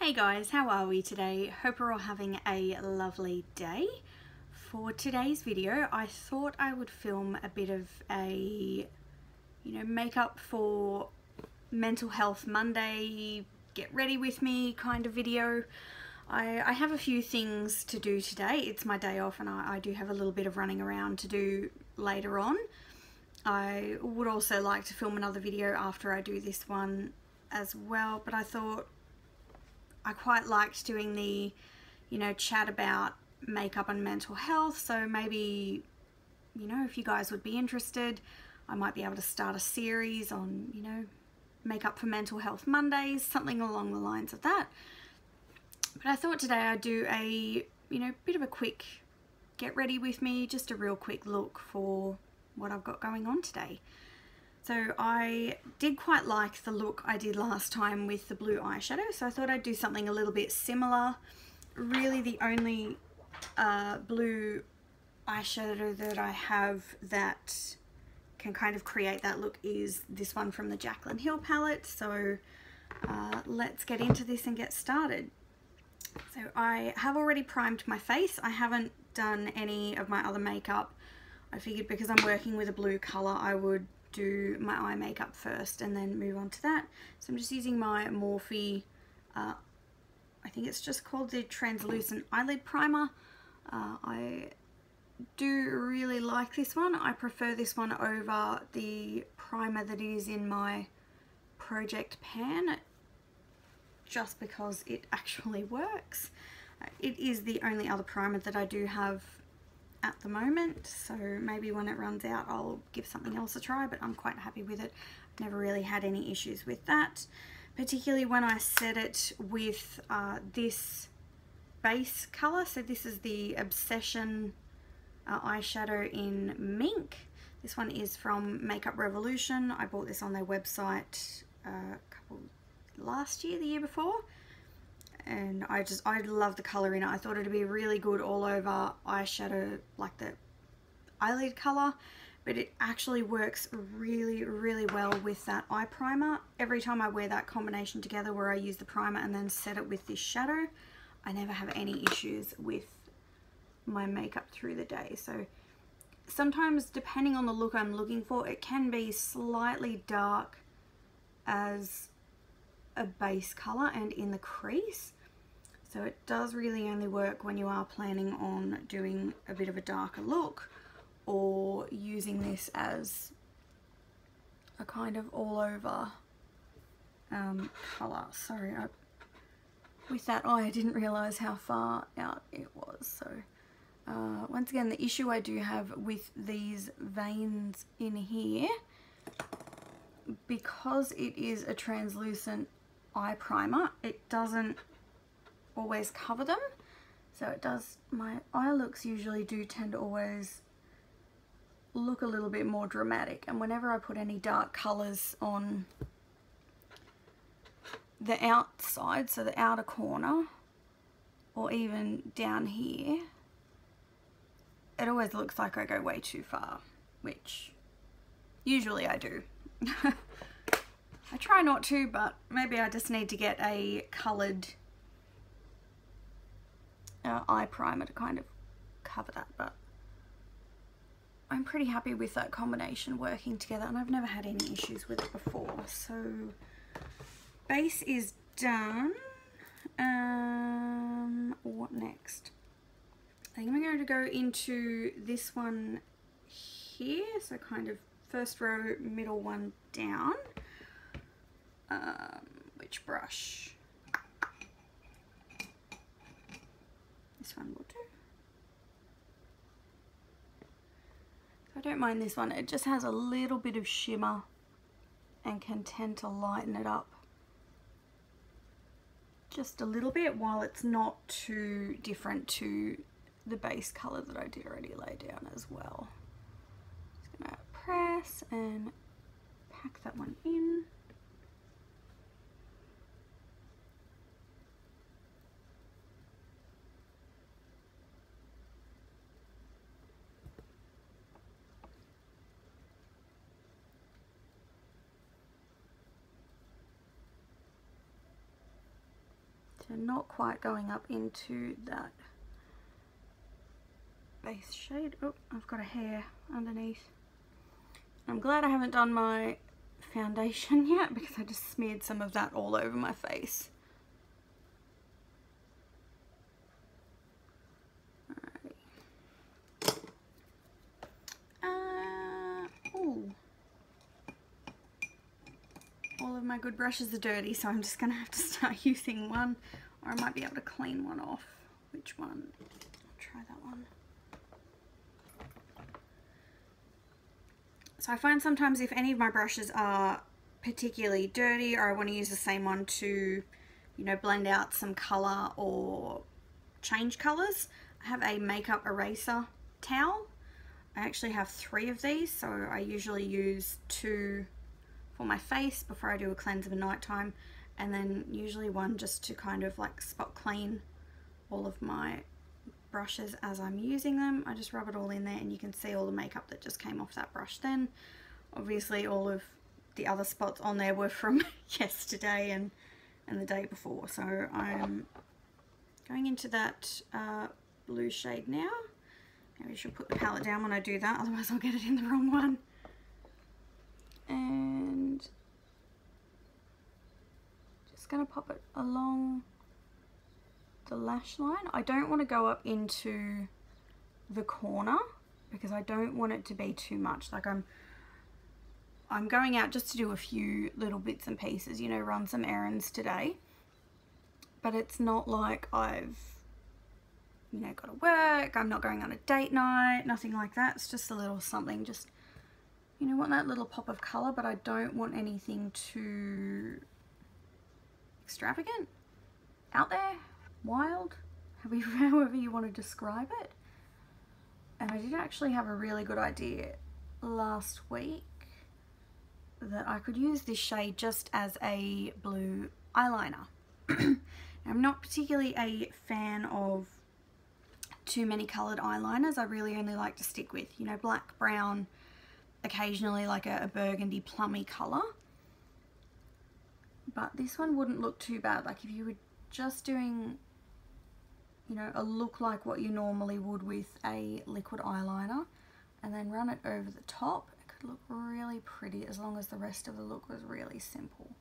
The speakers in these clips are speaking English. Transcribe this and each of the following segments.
Hey guys, how are we today? Hope we're all having a lovely day. For today's video, I thought I would film a bit of a, makeup for Mental Health Monday, get ready with me kind of video. I have a few things to do today. It's my day off and I do have a little bit of running around to do later on. I would also like to film another video after I do this one as well, but I thought I quite liked doing the, chat about makeup and mental health. So maybe, if you guys would be interested, I might be able to start a series on, makeup for Mental Health Mondays, something along the lines of that. But I thought today I'd do a, bit of a quick get ready with me, just a real quick look for what I've got going on today. So I did quite like the look I did last time with the blue eyeshadow, so I thought I'd do something a little bit similar. Really the only blue eyeshadow that I have that can kind of create that look is this one from the Jaclyn Hill palette. So let's get into this and get started. So I have already primed my face. I haven't done any of my other makeup. I figured because I'm working with a blue colour I would do my eye makeup first and then move on to that. So I'm just using my Morphe, I think it's just called the Translucent Eyelid Primer. I do really like this one. I prefer this one over the primer that is in my Project Pan, just because it actually works. It is the only other primer that I do have at the moment, so maybe when it runs out I'll give something else a try, but I'm quite happy with it. I've never really had any issues with that, particularly when I set it with this base colour. So this is the Obsession eyeshadow in Mink. This one is from Makeup Revolution. I bought this on their website last year, the year before, and I love the colour in it. I thought it'd be really good all over eyeshadow, like the eyelid colour, but it actually works really, really well with that eye primer. Every time I wear that combination together where I use the primer and then set it with this shadow, I never have any issues with my makeup through the day. So sometimes, depending on the look I'm looking for, it can be slightly dark as a base color and in the crease, so it does really only work when you are planning on doing a bit of a darker look or using this as a kind of all over color. Sorry, with that eye I didn't realize how far out it was. So once again, the issue I do have with these veins in here, because it is a translucent eye primer, it doesn't always cover them, so it does, my eye looks usually do tend to always look a little bit more dramatic, and whenever I put any dark colours on the outside, so the outer corner or even down here, it always looks like I go way too far, which usually I do. I try not to, but maybe I just need to get a coloured eye primer to kind of cover that, but I'm pretty happy with that combination working together, and I've never had any issues with it before. So base is done. What next? I think I'm going to go into this one here, so kind of first row, middle one down. Which brush? This one will do. So I don't mind this one. It just has a little bit of shimmer and can tend to lighten it up just a little bit, while it's not too different to the base colour that I did already lay down as well. Just gonna press and pack that one in. So not quite going up into that base shade. Oh, I've got a hair underneath. I'm glad I haven't done my foundation yet because I just smeared some of that all over my face. Ooh. All of my good brushes are dirty, so I'm just gonna have to start using one, or I might be able to clean one off. Which one? I'll try that one. So I find sometimes if any of my brushes are particularly dirty, or I want to use the same one to, you know, blend out some color or change colors, I have a makeup eraser towel. I actually have 3 of these, so I usually use 2 for my face before I do a cleanse of a nighttime, and then usually one just to kind of like spot clean all of my brushes as I'm using them. I just rub it all in there and you can see all the makeup that just came off that brush then. Obviously all of the other spots on there were from yesterday and the day before. So I'm going into that blue shade now. Maybe I should put the palette down when I do that, otherwise I'll get it in the wrong one. And just going to pop it along the lash line. I don't want to go up into the corner because I don't want it to be too much. Like I'm going out just to do a few little bits and pieces, you know, run some errands today. But it's not like I've, you know, got to work, I'm not going on a date night, nothing like that. It's just a little something, just, you know, want that little pop of colour, but I don't want anything too extravagant, out there, wild, however you want to describe it. And I did actually have a really good idea last week that I could use this shade just as a blue eyeliner. I'm not particularly a fan of too many coloured eyeliners. I really only like to stick with, you know, black, brown, occasionally like a burgundy plummy colour. But this one wouldn't look too bad. Like if you were just doing, you know, a look like what you normally would with a liquid eyeliner and then run it over the top, it could look really pretty as long as the rest of the look was really simple.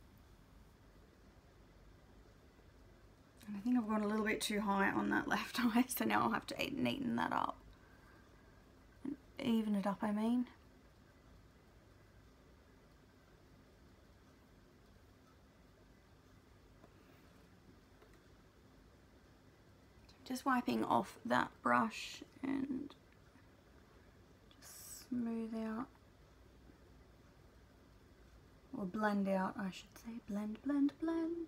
And I think I've gone a little bit too high on that left eye, so now I'll have to neaten that up. And even it up, I mean. Just wiping off that brush and just smooth out, or blend out, I should say. Blend, blend, blend.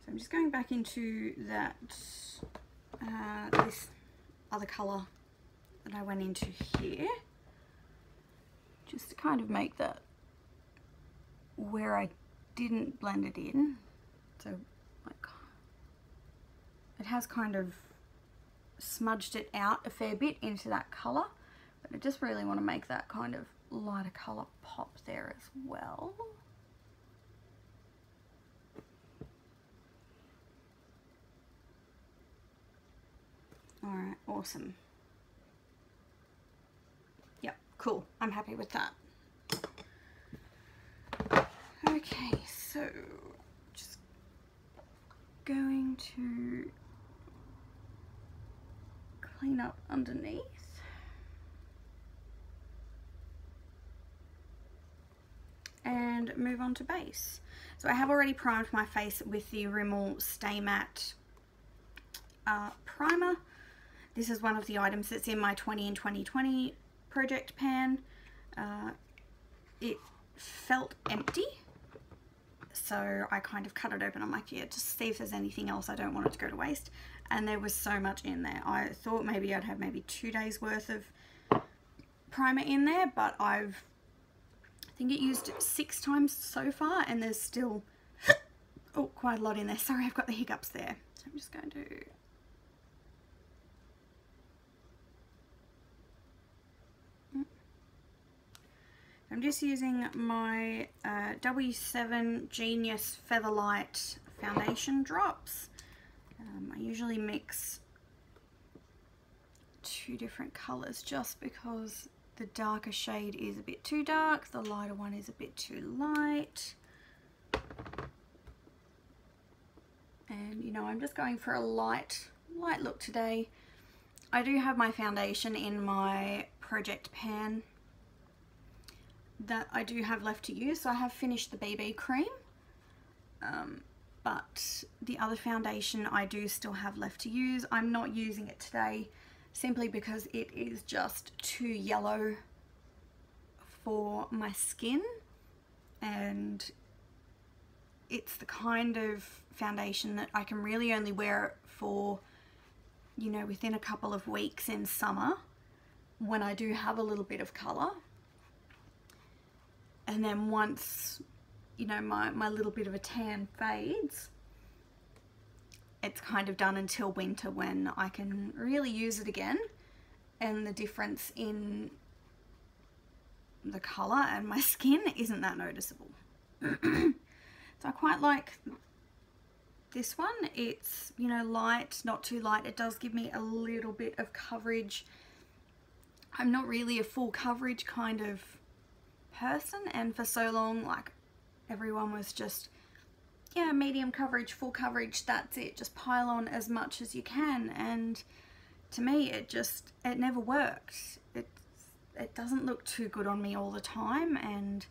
I'm just going back into that this other colour that I went into here, just to kind of make that where I didn't blend it in. So like it has kind of smudged it out a fair bit into that colour, but I just really want to make that kind of lighter colour pop there as well. Alright, awesome. Yep, cool. I'm happy with that. Okay, so just going to clean up underneath. And move on to base. So I have already primed my face with the Rimmel Stay Matte primer. This is one of the items that's in my 20 in 2020 project pan. it felt empty, so I kind of cut it open. I'm like, yeah, just see if there's anything else. I don't want it to go to waste. And there was so much in there. I thought maybe I'd have maybe 2 days worth of primer in there, but I think it used it 6 times so far, and there's still quite a lot in there. Sorry, I've got the hiccups there. So I'm just going to I'm just using my W7 Genius Featherlight foundation drops. I usually mix 2 different colours just because the darker shade is a bit too dark, the lighter one is a bit too light. And you know, I'm just going for a light look today. I do have my foundation in my project pan that I do have left to use, so I have finished the BB cream, but the other foundation I do still have left to use. I'm not using it today simply because it is just too yellow for my skin, and it's the kind of foundation that I can really only wear it for, you know, within a couple of weeks in summer when I do have a little bit of colour. And then once, you know, my little bit of a tan fades, it's kind of done until winter when I can really use it again, and the difference in the colour and my skin isn't that noticeable. So I quite like this one. It's, you know, light, not too light. It does give me a little bit of coverage. I'm not really a full coverage kind of person, and for so long, like, everyone was just, yeah, medium coverage, full coverage, that's it, just pile on as much as you can. And to me, it never worked. It doesn't look too good on me all the time, and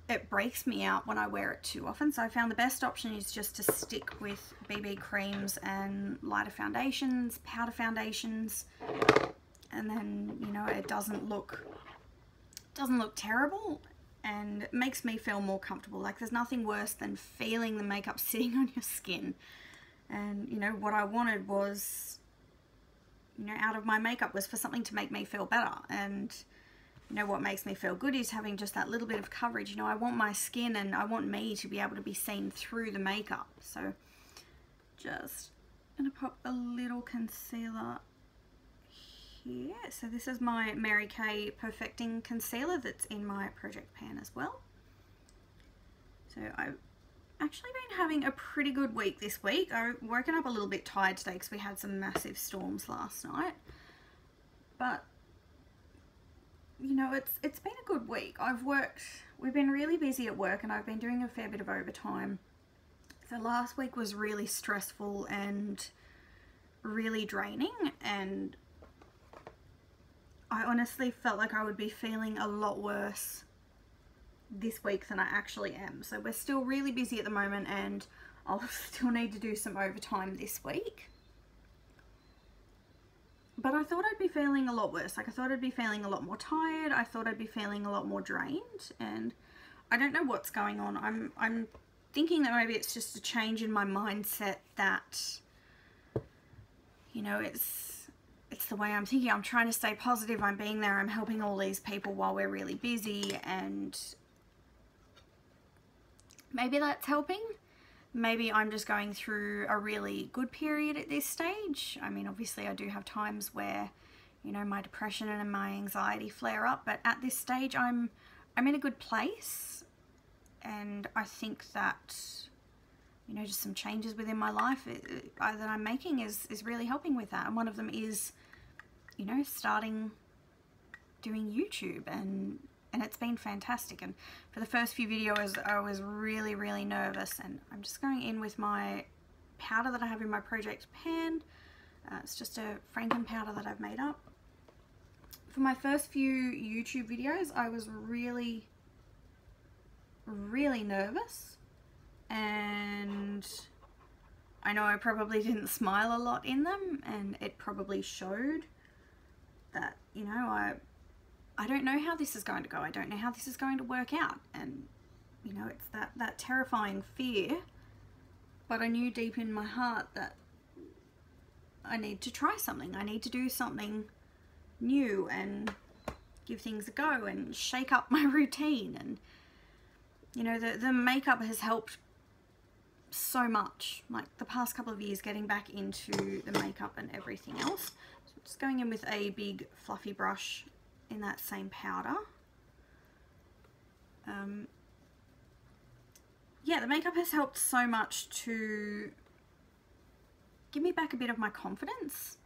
it breaks me out when I wear it too often. So I found the best option is just to stick with BB creams and lighter foundations, powder foundations, and then, you know, it doesn't look terrible, and it makes me feel more comfortable. Like, there's nothing worse than feeling the makeup sitting on your skin. And, you know, what I wanted was, you know, out of my makeup was for something to make me feel better. And, you know, what makes me feel good is having just that little bit of coverage. You know, I want my skin and I want me to be able to be seen through the makeup. So just gonna pop a little concealer here. So this is my Mary Kay Perfecting Concealer that's in my project pan as well. So I've actually been having a pretty good week this week. I've woken up a little bit tired today because we had some massive storms last night. But, you know, it's been a good week. We've been really busy at work, and I've been doing a fair bit of overtime. So last week was really stressful and really draining, and I honestly felt like I would be feeling a lot worse this week than I actually am. So we're still really busy at the moment, and I'll still need to do some overtime this week. But I thought I'd be feeling a lot worse. Like, I thought I'd be feeling a lot more tired. I thought I'd be feeling a lot more drained, and I don't know what's going on. I'm thinking that maybe it's just a change in my mindset that, you know, it's the way I'm thinking. I'm trying to stay positive. I'm being there. I'm helping all these people while we're really busy, and maybe that's helping. Maybe I'm just going through a really good period at this stage. I mean, obviously I do have times where, you know, my depression and my anxiety flare up, but at this stage I'm in a good place, and I think that, you know, just some changes within my life that I'm making is really helping with that. And one of them is, you know, starting doing YouTube, and it's been fantastic. And for the first few videos I was really nervous, and I'm just going in with my powder that I have in my project pan. It's just a Franken powder that I've made up. For my first few YouTube videos I was really nervous, and I know I probably didn't smile a lot in them, and it probably showed that, you know, I don't know how this is going to go. I don't know how this is going to work out. And, you know, it's that terrifying fear. But I knew deep in my heart that I need to try something. I need to do something new and give things a go and shake up my routine. And, you know, the makeup has helped so much. Like the past couple of years, getting back into the makeup and everything else. So just going in with a big fluffy brush in that same powder. Yeah, the makeup has helped so much to give me back a bit of my confidence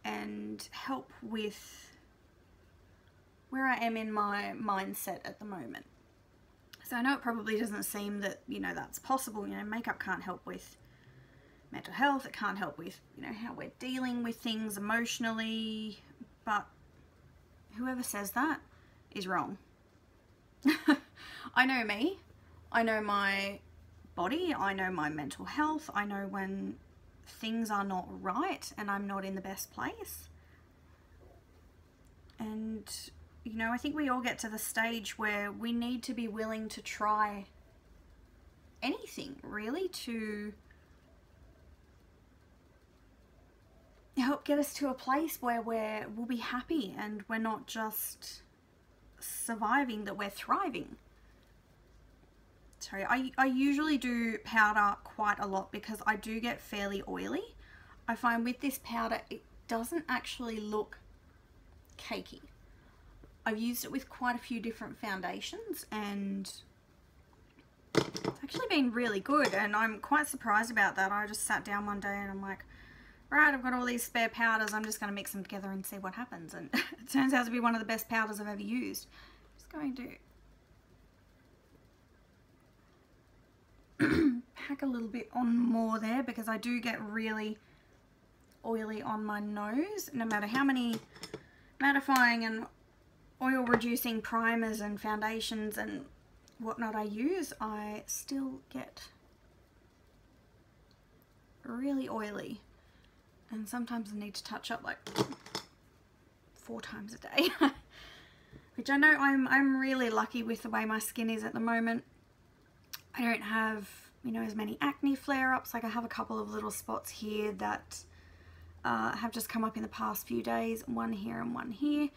and help with where I am in my mindset at the moment. So I know it probably doesn't seem that, you know, that's possible. You know, makeup can't help with mental health. It can't help with, you know, how we're dealing with things emotionally. But whoever says that is wrong. I know me. I know my body. I know my mental health. I know when things are not right and I'm not in the best place. And, you know, I think we all get to the stage where we need to be willing to try anything, really, to help get us to a place where we'll be happy and we're not just surviving, that we're thriving. Sorry, I usually do powder quite a lot because I do get fairly oily. I find with this powder it doesn't actually look cakey. I've used it with quite a few different foundations and it's actually been really good, and I'm quite surprised about that. I just sat down one day and I'm like, right, I've got all these spare powders, I'm just going to mix them together and see what happens. And it turns out to be one of the best powders I've ever used. Just going to pack a little bit on more there because I do get really oily on my nose. No matter how many mattifying and oil reducing primers and foundations and whatnot I use, I still get really oily, and sometimes I need to touch up like 4 times a day. Which I know I'm really lucky with the way my skin is at the moment. I don't have, you know, as many acne flare-ups. Like I have a couple of little spots here that have just come up in the past few days, one here and one here.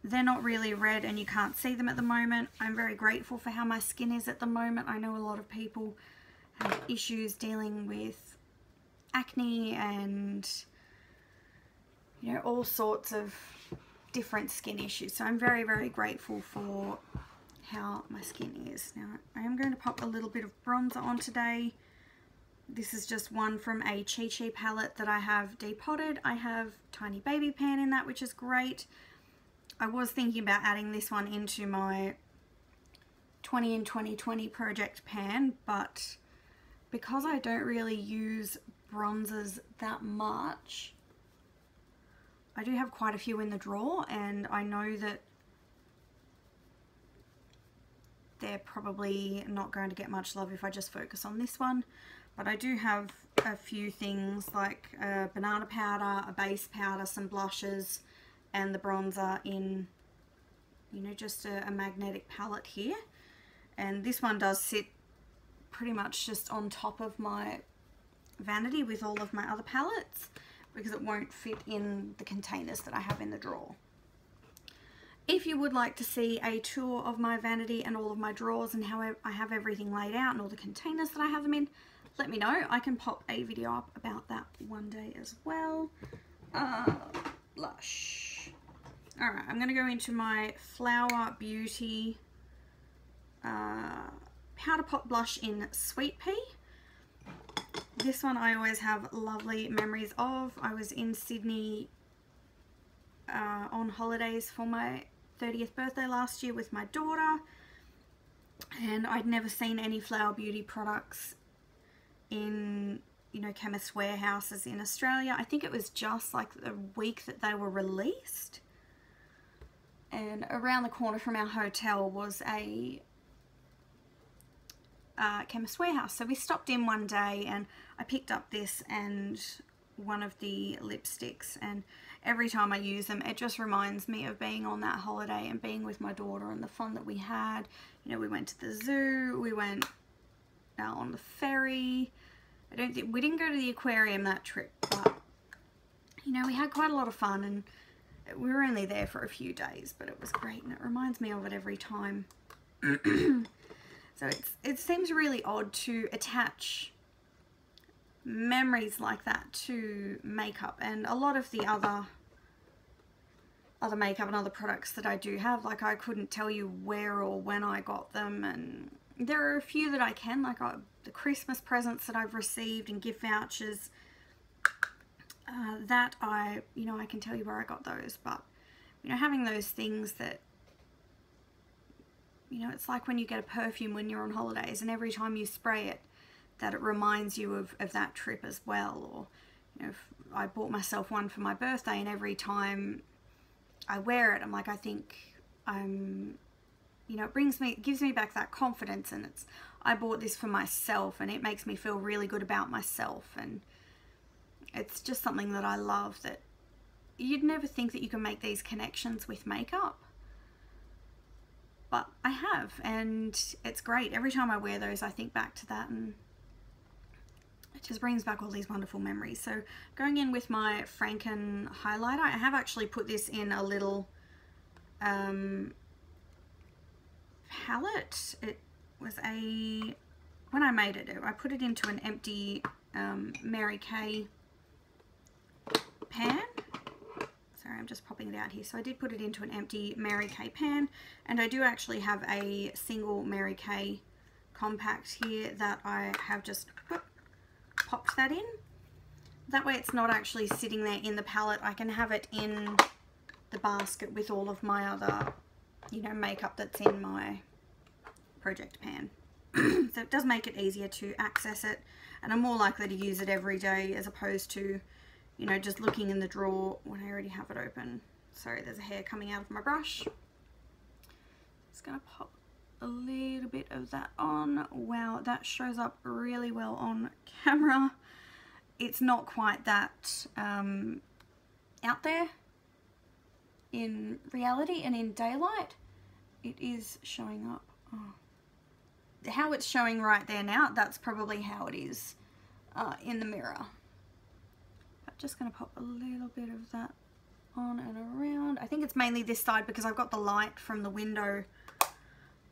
They're not really red and you can't see them at the moment. I'm very grateful for how my skin is at the moment. I know a lot of people have issues dealing with acne and, you know, all sorts of different skin issues. So I'm very, very grateful for how my skin is. Now I am going to pop a little bit of bronzer on today. This is just one from a Chi palette that I have depotted. I have tiny baby pan in that, which is great. I was thinking about adding this one into my 20 in 2020 project pan, but because I don't really use bronzers that much, I do have quite a few in the drawer, and I know that they're probably not going to get much love if I just focus on this one. But I do have a few things like a banana powder, a base powder, some blushes, and the bronzer in, you know, just a magnetic palette here. And this one does sit pretty much just on top of my vanity with all of my other palettes because it won't fit in the containers that I have in the drawer. If you would like to see a tour of my vanity and all of my drawers and how I have everything laid out and all the containers that I have them in, let me know. I can pop a video up about that one day as well. Blush. Alright, I'm going to go into my Flower Beauty Powder Pop Blush in Sweet Pea. This one I always have lovely memories of. I was in Sydney on holidays for my 30th birthday last year with my daughter, and I'd never seen any Flower Beauty products in, you know, chemist warehouses in Australia. I think it was just like the week that they were released, and around the corner from our hotel was a chemist warehouse. So we stopped in one day and I picked up this and one of the lipsticks, and every time I use them, it just reminds me of being on that holiday and being with my daughter and the fun that we had. You know, we went to the zoo, we went on the ferry. We didn't go to the aquarium that trip, but you know, we had quite a lot of fun, and we were only there for a few days, but it was great, and it reminds me of it every time. So it seems really odd to attach memories like that to makeup, and a lot of the other makeup and other products that I do have, like, I couldn't tell you where or when I got them, and there are a few that I can, like the Christmas presents that I've received and gift vouchers, that I can tell you where I got those. But you know, having those things that, you know, it's like when you get a perfume when you're on holidays, and every time you spray it, that it reminds you of that trip as well. Or, you know, if I bought myself one for my birthday, and every time I wear it, I'm like, I think you know, it gives me back that confidence, and I bought this for myself, and it makes me feel really good about myself, and it's just something that I love, that you'd never think that you can make these connections with makeup, but I have, and it's great. Every time I wear those, I think back to that, and it just brings back all these wonderful memories. So going in with my Franken highlighter, I have actually put this in a little palette. It was when I made it, I put it into an empty Mary Kay pan. Sorry, I'm just popping it out here. So I did put it into an empty Mary Kay pan, and I do actually have a single Mary Kay compact here that I have just popped that in. That way it's not actually sitting there in the palette. I can have it in the basket with all of my other, you know, makeup that's in my project pan. So it does make it easier to access it, and I'm more likely to use it every day as opposed to, you know, just looking in the drawer when I already have it open. Sorry, there's a hair coming out of my brush. Just gonna pop a little bit of that on. Wow, that shows up really well on camera. It's not quite that out there in reality, and in daylight it is showing up. Oh. How it's showing right there now, that's probably how it is in the mirror. I'm just going to pop a little bit of that on and around. I think it's mainly this side because I've got the light from the window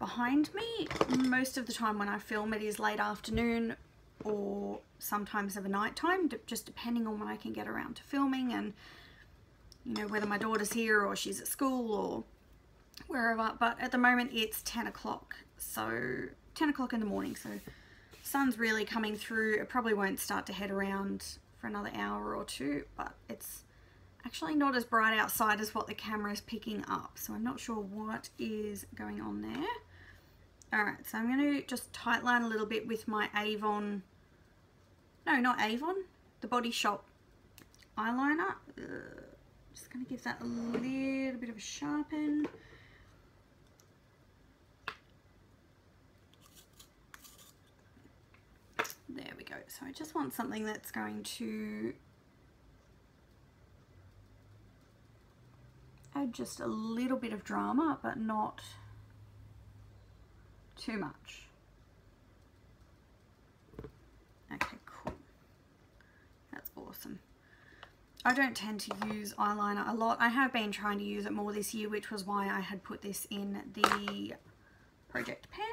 behind me. Most of the time when I film, it is late afternoon or sometimes of a night time, just depending on when I can get around to filming, and you know, whether my daughter's here or she's at school or wherever. But at the moment it's 10 o'clock, so 10 o'clock in the morning, so sun's really coming through. It probably won't start to head around for another hour or two, but it's actually not as bright outside as what the camera is picking up, so I'm not sure what is going on there. Alright, so I'm going to just tightline a little bit with my Avon, no, not Avon, the Body Shop eyeliner. Just going to give that a little bit of a sharpen. There we go. So I just want something that's going to add just a little bit of drama, but not too much. Okay, cool. That's awesome. I don't tend to use eyeliner a lot. I have been trying to use it more this year, which was why I had put this in the project pan.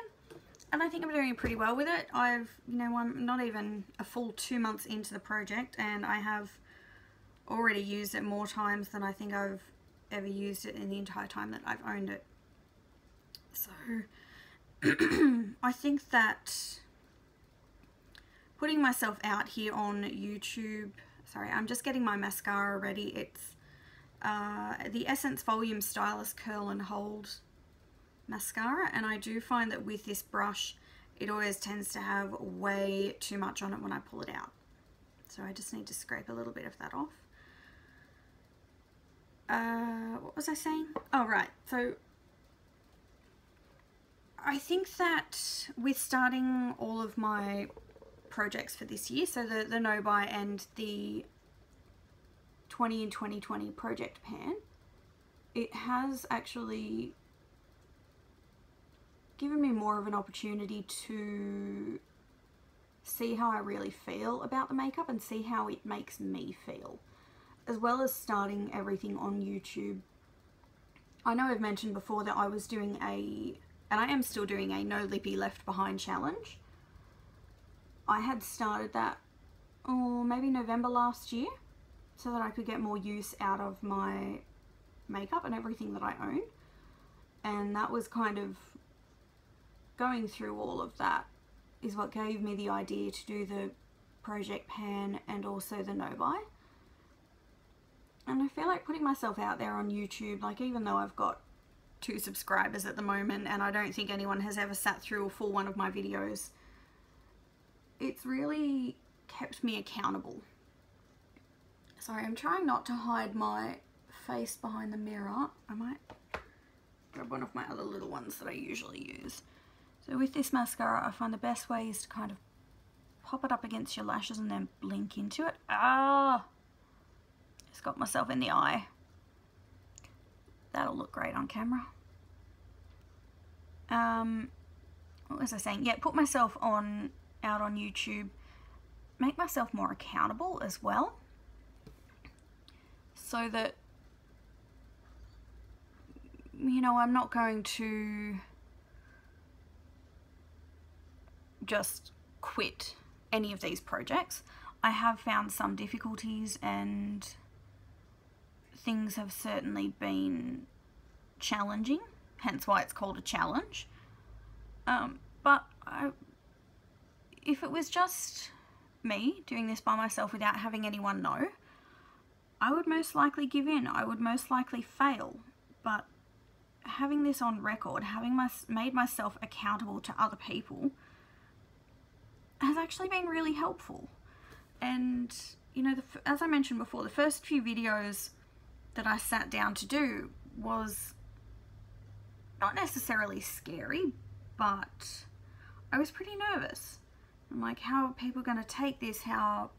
And I think I'm doing pretty well with it. I'm not even a full 2 months into the project, and I have already used it more times than I think I've ever used it in the entire time that I've owned it. So I think that putting myself out here on YouTube, sorry, I'm just getting my mascara ready. It's the Essence Volume Stylist Curl and Hold mascara, and I do find that with this brush it always tends to have way too much on it when I pull it out, so I just need to scrape a little bit of that off. What was I saying? Oh right, so I think that with starting all of my projects for this year, so the no buy and the 20 in 2020 project pan, it has actually given me more of an opportunity to see how I really feel about the makeup and see how it makes me feel, as well as starting everything on YouTube. I know I've mentioned before that I was doing and I am still doing a no lippy left behind challenge. I had started that, maybe November last year, so that I could get more use out of my makeup and everything that I own. And that was kind of going through all of that is what gave me the idea to do the project pan and also the no buy. And I feel like putting myself out there on YouTube, like even though I've got 2 subscribers at the moment and I don't think anyone has ever sat through a full one of my videos, it's really kept me accountable. Sorry, I'm trying not to hide my face behind the mirror. I might grab one of my other little ones that I usually use. So with this mascara, I find the best way is to kind of pop it up against your lashes and then blink into it. Just got myself in the eye. That'll look great on camera. What was I saying? Yeah, put myself out on YouTube, make myself more accountable as well, so that, you know, I'm not going to just quit any of these projects. I have found some difficulties and things have certainly been challenging, hence why it's called a challenge. But if it was just me doing this by myself without having anyone know, I would most likely give in. I would most likely fail. But having this on record, having made myself accountable to other people, has actually been really helpful. And you know, as I mentioned before, the first few videos that I sat down to do was not necessarily scary, but I was pretty nervous. I'm like, how are people going to take this? How,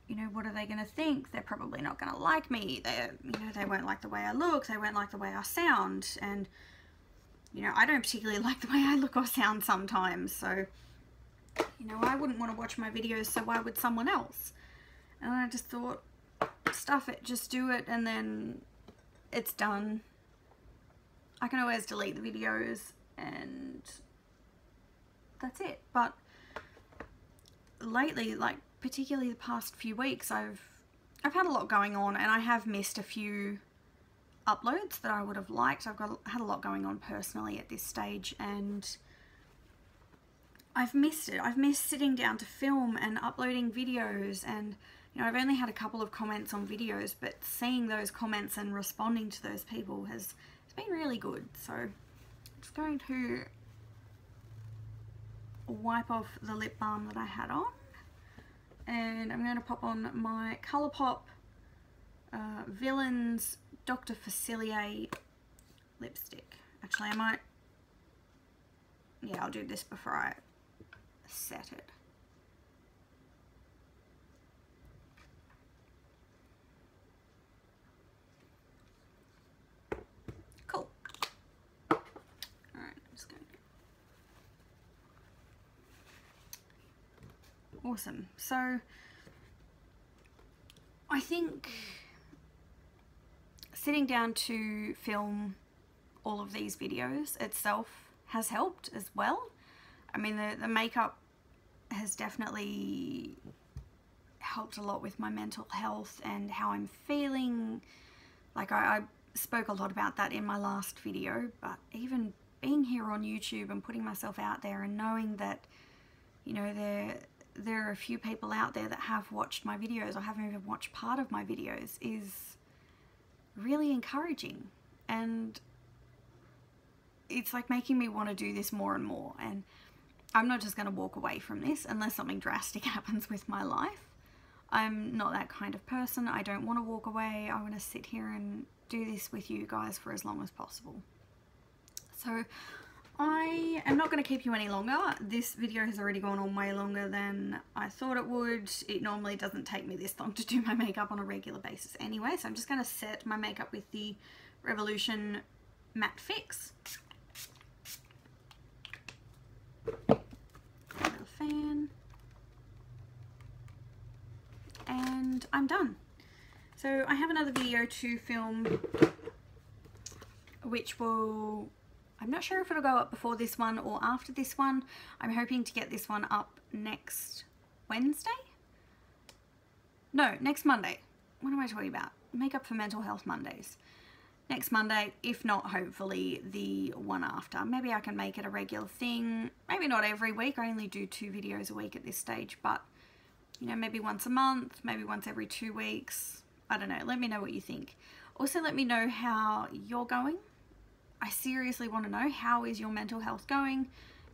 you know, what are they going to think? They're probably not going to like me. They won't like the way I look. They won't like the way I sound. And, you know, I don't particularly like the way I look or sound sometimes. So, you know, I wouldn't want to watch my videos, so why would someone else? And I just thought, stuff it, just do it, and then it's done. I can always delete the videos, and that's it. But lately, like particularly the past few weeks, I've had a lot going on, and I have missed a few uploads that I would have liked. Had a lot going on personally at this stage, and I've missed it. I've missed sitting down to film and uploading videos, and you know, I've only had a couple of comments on videos, but seeing those comments and responding to those people has been really good. So I'm just going to wipe off the lip balm that I had on, and I'm going to pop on my Colourpop Villains Dr. Facilier lipstick. Actually, I might, yeah, I'll do this before I set it. Cool. Alright, I'm just going to... Awesome. So, I think sitting down to film all of these videos itself has helped as well. I mean, the makeup has definitely helped a lot with my mental health and how I'm feeling. Like I spoke a lot about that in my last video, but even being here on YouTube and putting myself out there and knowing that, you know, there are a few people out there that have watched my videos or haven't even watched part of my videos is really encouraging. And it's like making me want to do this more and more. And I'm not just going to walk away from this unless something drastic happens with my life. I'm not that kind of person. I don't want to walk away. I want to sit here and do this with you guys for as long as possible. So I am not going to keep you any longer. This video has already gone on way longer than I thought it would. It normally doesn't take me this long to do my makeup on a regular basis anyway, so I'm just going to set my makeup with the Revolution Matte Fix. Little fan. And I'm done. So I have another video to film, which will... I'm not sure if it'll go up before this one or after this one. I'm hoping to get this one up next Wednesday? No, next Monday. What am I talking about? Makeup for Mental Health Mondays. Next Monday, if not, hopefully the one after. Maybe I can make it a regular thing. Maybe not every week. I only do 2 videos a week at this stage, but, you know, maybe once a month, maybe once every 2 weeks. I don't know. Let me know what you think. Also, let me know how you're going. I seriously want to know, how is your mental health going?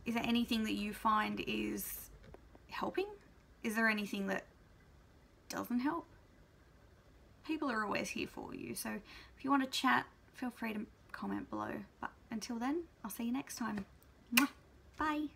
Is there anything that you find is helping? Is there anything that doesn't help? People are always here for you, so if you want to chat, feel free to comment below. But until then, I'll see you next time. Mwah. Bye.